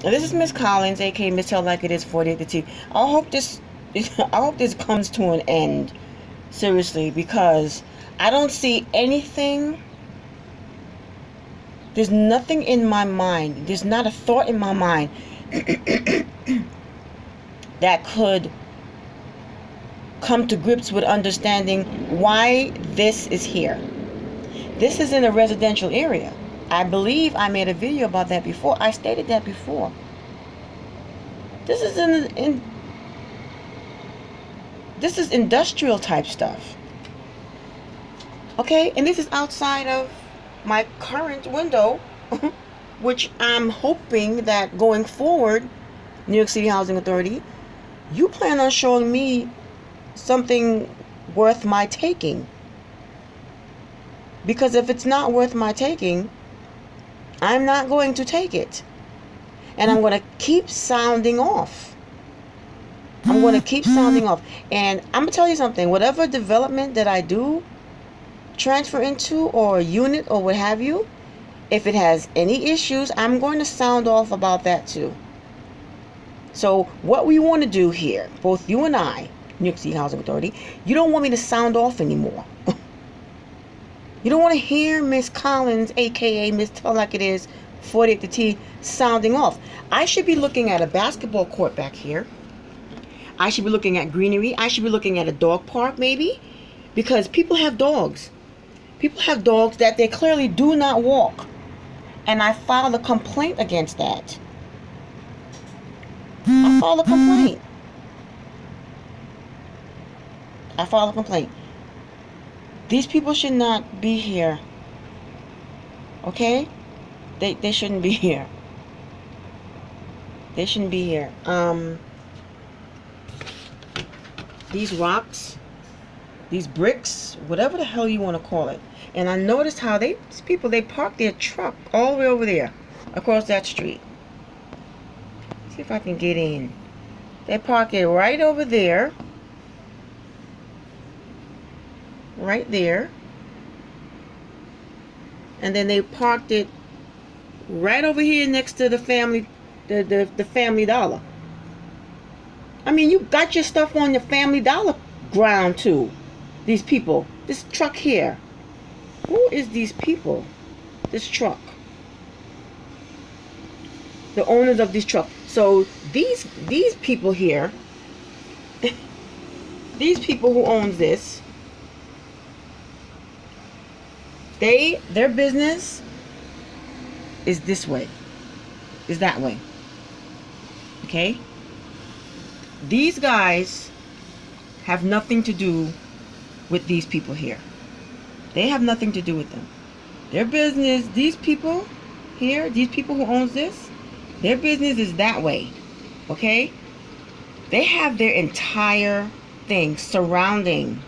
And this is Miss Collins, aka Miss Tell Like It Is 48 the T. I hope this I hope this comes to an end. Seriously, because I don't see anything. There's nothing in my mind. There's not a thought in my mind that could come to grips with understanding why this is here. This is in a residential area. I believe I made a video about that before. I stated that before. This is this is industrial type stuff. Okay, and this is outside of my current window, which I'm hoping that going forward, New York City Housing Authority, you plan on showing me something worth my taking. Because if it's not worth my taking, I'm not going to take it. And I'm going to keep sounding off. I'm going to keep sounding off. And I'm going to tell you something. Whatever development that I do transfer into, or unit, or what have you, if it has any issues, I'm going to sound off about that too. So what we want to do here, both you and I, New York City Housing Authority, you don't want me to sound off anymore. You don't want to hear Miss Collins, aka Miss Tell Like It Is 48 the T, sounding off. I should be looking at a basketball court back here. I should be looking at greenery. I should be looking at a dog park maybe, because people have dogs. People have dogs that they clearly do not walk. And I filed a complaint against that. I filed a complaint. These people should not be here. Okay? They shouldn't be here. They shouldn't be here. These rocks, these bricks, whatever the hell you want to call it. And I noticed how these people, they park their truck all the way over there, across that street. See if I can get in. They park it right over there. Right there. And then they parked it right over here next to the Family Dollar. I mean, you got your stuff on the Family Dollar ground too. These people. This truck here. Who is these people? This truck. The owners of this truck. So these people here, these people who owns this, their business is this way, is that way. Okay? These guys have nothing to do with these people here. They have nothing to do with them. Their business, these people here, these people who owns this, their business is that way. Okay? They have their entire thing surrounding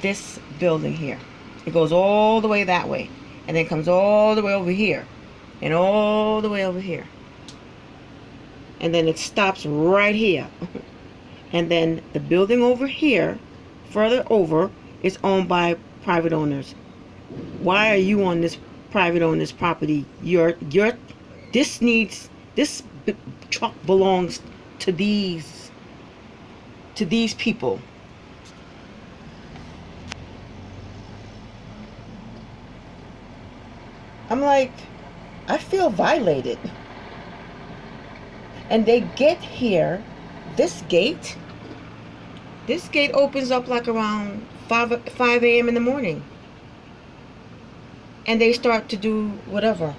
this building here. It goes all the way that way, and then comes all the way over here, and all the way over here, and then it stops right here. And then the building over here, further over, is owned by private owners. Why are you on this private owner's property? This truck belongs to these people. I'm like, I feel violated. And they get here, this gate opens up like around 5 a.m. in the morning. And they start to do whatever,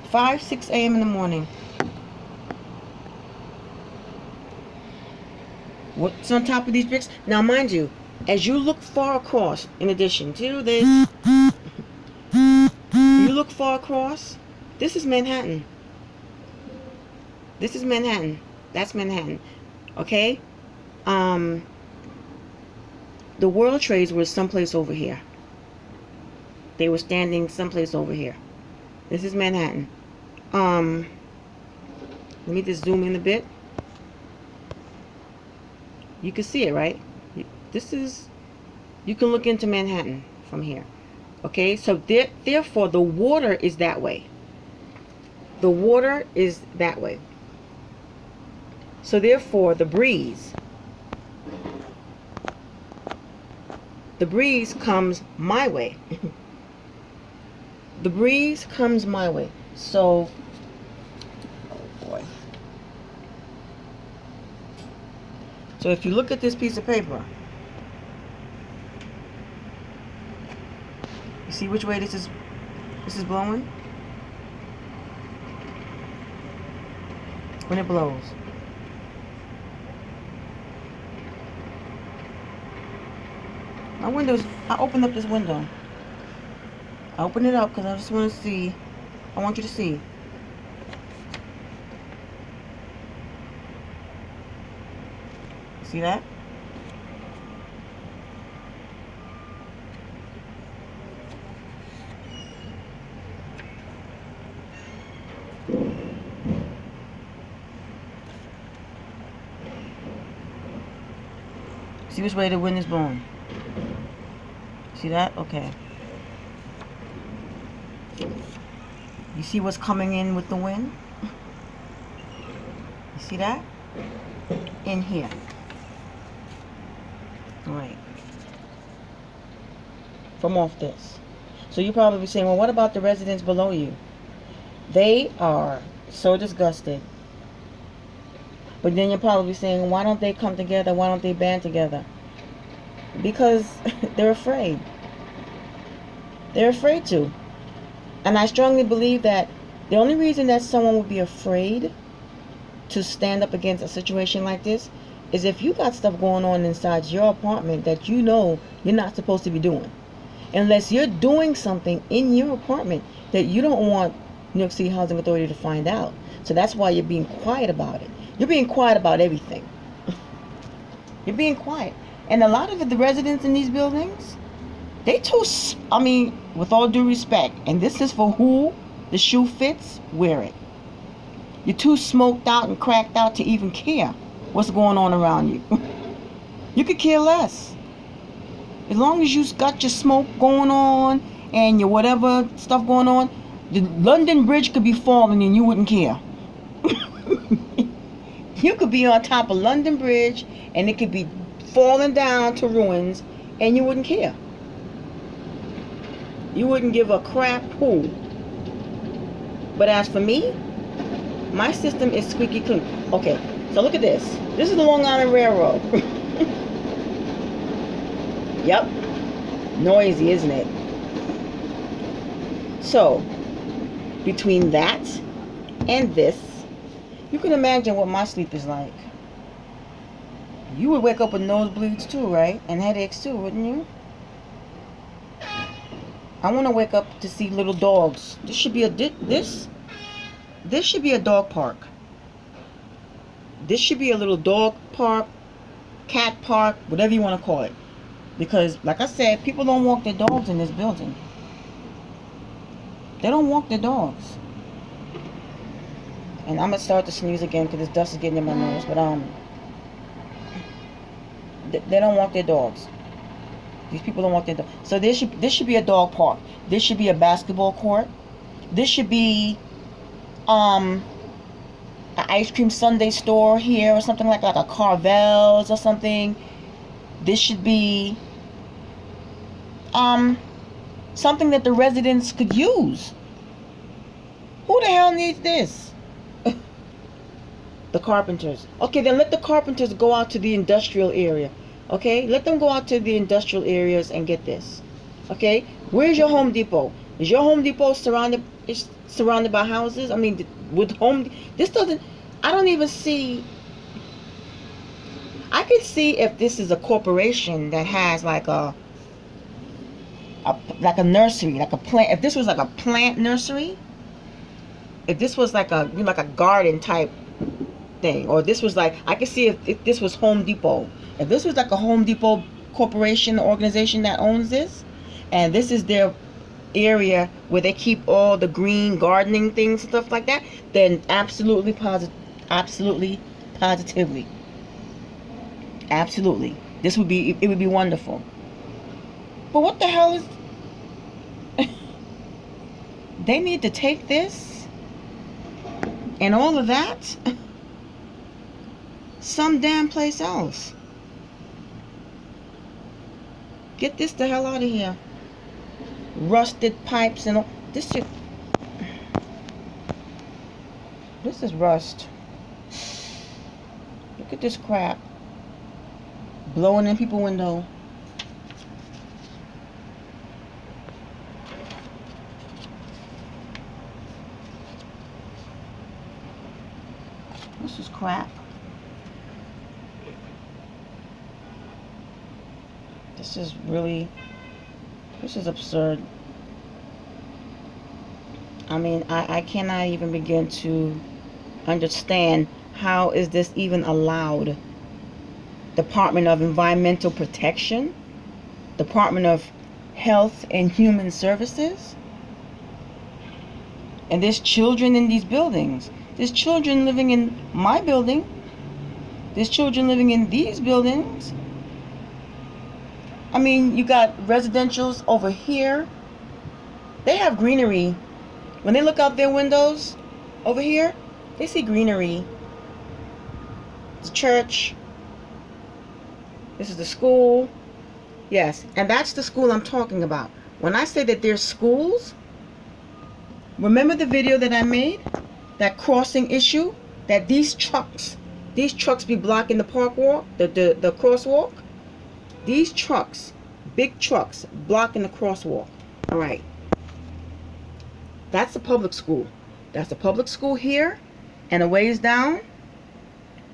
5, 6 a.m. in the morning. What's on top of these bricks? Now, mind you, as you look far across, in addition to this, you look far across, this is Manhattan. This is Manhattan. That's Manhattan. Okay? The World Trades were someplace over here. They were standing someplace over here. This is Manhattan. Let me just zoom in a bit. You can see it, right? You can look into Manhattan from here. Okay, so therefore the water is that way. the water is that way. So therefore, the breeze comes my way. The breeze comes my way. So, oh boy. So if you look at this piece of paper, you see which way this is blowing? When it blows. My windows, I opened up this window. I opened it up because I just want to see. I want you to see. See that? See which way the wind is blowing? See that? Okay. You see what's coming in with the wind? You see that? In here. Right. From off this. So you're probably saying, well, what about the residents below you? They are so disgusted. But then you're probably saying, why don't they come together? Why don't they band together? Because they're afraid. They're afraid to. And I strongly believe that the only reason that someone would be afraid to stand up against a situation like this is if you got stuff going on inside your apartment that you know you're not supposed to be doing. Unless you're doing something in your apartment that you don't want New York City Housing Authority to find out. So that's why you're being quiet about it. You're being quiet about everything. You're being quiet. And a lot of the residents in these buildings, they too, I mean, with all due respect, and this is for who the shoe fits, wear it. You're too smoked out and cracked out to even care what's going on around you. You could care less. As long as you got your smoke going on and your whatever stuff going on, the London Bridge could be falling and you wouldn't care. You could be on top of London Bridge and it could be falling down to ruins and you wouldn't care. You wouldn't give a crap who. But as for me, my system is squeaky clean. Okay, so look at this. This is the Long Island Railroad. Yep. Noisy, isn't it? So, between that and this, you can imagine what my sleep is like. You would wake up with nosebleeds too, right? And headaches too, wouldn't you? I want to wake up to see little dogs. This should be a this should be a dog park. This should be a little dog park, cat park, whatever you want to call it. Because, like I said, people don't walk their dogs in this building. They don't walk their dogs. And I'm going to start to sneeze again because this dust is getting in my nose. But, they don't walk their dogs. These people don't walk their dogs. So this should be a dog park. This should be a basketball court. This should be an ice cream sundae store here or something like a Carvel's or something. This should be something that the residents could use. Who the hell needs this? The carpenters. Okay, then let the carpenters go out to the industrial area. Okay, let them go out to the industrial areas and get this. Okay, where's your Home Depot? Is your Home Depot surrounded by houses? I mean, with this doesn't. I don't even see. I could see if this is a corporation that has like a nursery, like a plant. If this was like a plant nursery, if this was like a garden type thing, or this was like, I could see if this was Home Depot. If this was like a Home Depot corporation organization that owns this, and this is their area where they keep all the green gardening things and stuff like that, then absolutely, positively. Absolutely. It would be wonderful. But what the hell is... They need to take this and all of that some damn place else. Get this the hell out of here. Rusted pipes and all this shit. This is rust. Look at this crap blowing in people's window. This is crap. This is absurd. I mean, I cannot even begin to understand how is this even allowed. Department of Environmental Protection, Department of Health and Human Services, and there's children in these buildings. There's children living in my building. There's children living in these buildings. I mean, you got residentials over here. They have greenery. When they look out their windows over here, they see greenery. It's a church. This is the school. Yes, and that's the school I'm talking about. When I say that there's schools, remember the video that I made? That crossing issue? That these trucks be blocking the park walk, the crosswalk? These trucks, big trucks, blocking the crosswalk. All right. That's the public school. That's the public school here. And a ways down,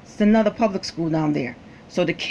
it's another public school down there. So the kids